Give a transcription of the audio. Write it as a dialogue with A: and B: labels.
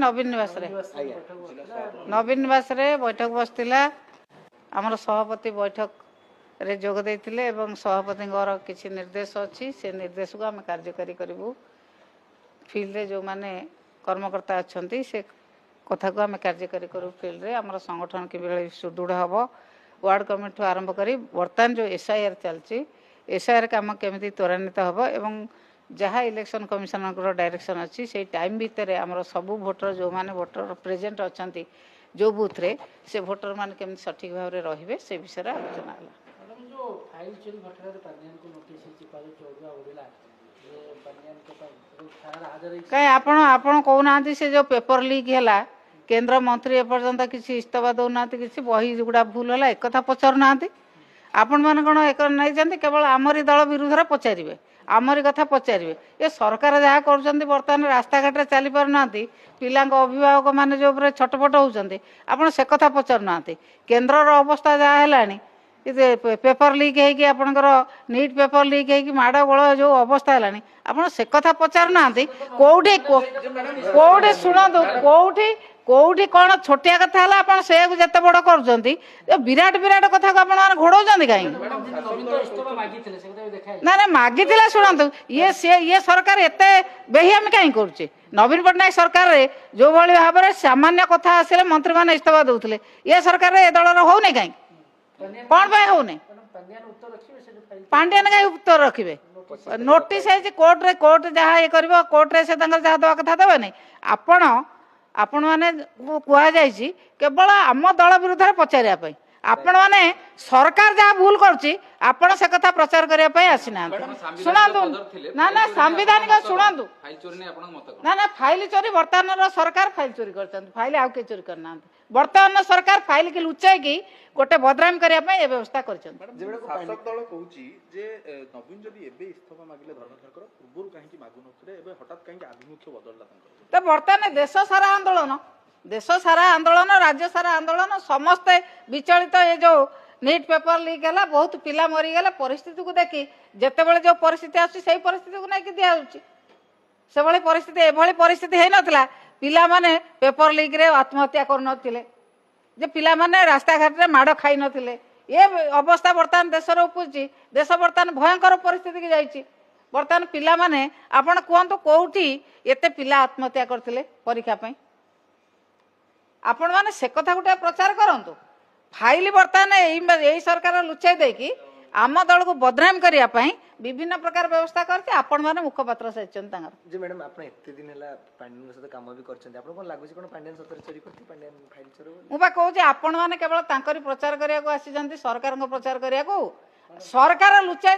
A: नवीन निवास नवीन निवास बैठक बसला आमर सभापति बैठक रे जोग देइथिले एवं सभापति किसी निर्देश अच्छी से निर्देश को आम कार्यकारी करूँ फील्ड रे जो माने कर्मकर्ता अच्छा से कथा को आम कार्यकारी करूँ फील्ड रे आमर संगठन कि सुदृढ़ हम वार्ड कमिटी आरंभ कर बर्तमान जो SIR चलती SIR काम केमी त्वरान्वित हम एवं जहाँ इलेक्शन कमिशन डायरेक्शन अच्छी से टाइम भितर आमर सबू भोटर जो माने भोटर प्रेजेंट अच्छा जो बूथ रे से भोटर मान केमी सठिक भाव में रे से विषय आलोचना है। कहीं आपण कहना से जो पेपर लीक है केंद्र मंत्री एपर्यंत किसी इस्तफा दौना कि बही गुड़ा भूल है एक कथा पचारूना आपण मैंने कौन एक नहीं केवल आमरी दल विरुद्ध पचारे आमरी कथा पचारे ये सरकार जहाँ कर बर्तमान रास्ता घाटे चली पारना पिला अभिभावक मैंने जो छटपट होती आपड़ से कथा पचारूना केन्द्र अवस्था जहाँ है पेपर लीक है आपंकर नीट पेपर लीक है माड़ गोल जो अवस्था है आप से कथा पचारूना कौटी कौटी शुणु कौटी कौटी कौन छोटिया कथा है आप जिते बड़ कर विराट विराट कथा को आप घोड़ाऊँ कहीं ना ना मागी शुणु ये सरकार एत बेहियामी कहीं कर नवीन पट्टनायक सरकार रे जो भाई भाव में सामान्य कथा आसिले मंत्री मैंने इस्तफा दौले ये सरकार ये दल होने कहीं कौन होने पांड्यान कहीं उत्तर रखिए नोटिस है कोर्ट जहाँ ये कर कोर्ट रे से जहाँ दवा कथा देवे नहीं आपण मैंने कहुई केवल आम दल विरुद्ध पचारे आपण मैंने सरकार जहाँ भूल करुच्ची आपण से कथा प्रचार करने आसीना शुणु ना ना सांविधानिक शुणु ना ना फाइल चोरी बर्तमान सरकार फाइल चोरी कर फाइल आउ के चोरी करना बर्तमान सरकार फाइल की लुचाई गोटे बदनाम करने व्यवस्था कर बर्तमान देश सारा आंदोलन राज्य सारा आंदोलन समस्ते विचलित ये जो नीट पेपर लीक है बहुत पिला मरीगले परिस्थिति को देखी जिते बड़े जो परिस्थिति आसी परिस्थिति को लेकिन दिखाई से परिस्थिति एभली परिस्थिति है नथिला पिला माने पेपर लीक रे आत्महत्या कर नथिले जे पिला माने रास्ता घाट रे माड़ खाई नथिले ये अवस्था बर्तमान देश उपजी देश बर्तमान भयंकर परिस्थिति की जाइए बर्तमान पिला माने आपण कहतु कौटी एते पिला आत्महत्या करथिले परीक्षा पई आपण माने से कथा गोटे प्रचार करंतु फाइल बर्तमान यही सरकार लुचाई देकी आम दल को बदनाम करने विभिन्न प्रकार व्यवस्था करते आपण माने मुखपात्र जी
B: मैडम आप एते दिन हला पांड्यन सहित काम भी करछन आपण कोन लागुची कोन पांड्यन सतर चोरी करती पांड्यन फाइल चोरी
A: मु बा कहू जे आपण माने केवल तांकरी प्रचार करिया को आसी जंती सरकार को प्रचार करिया को सरकार लुचाई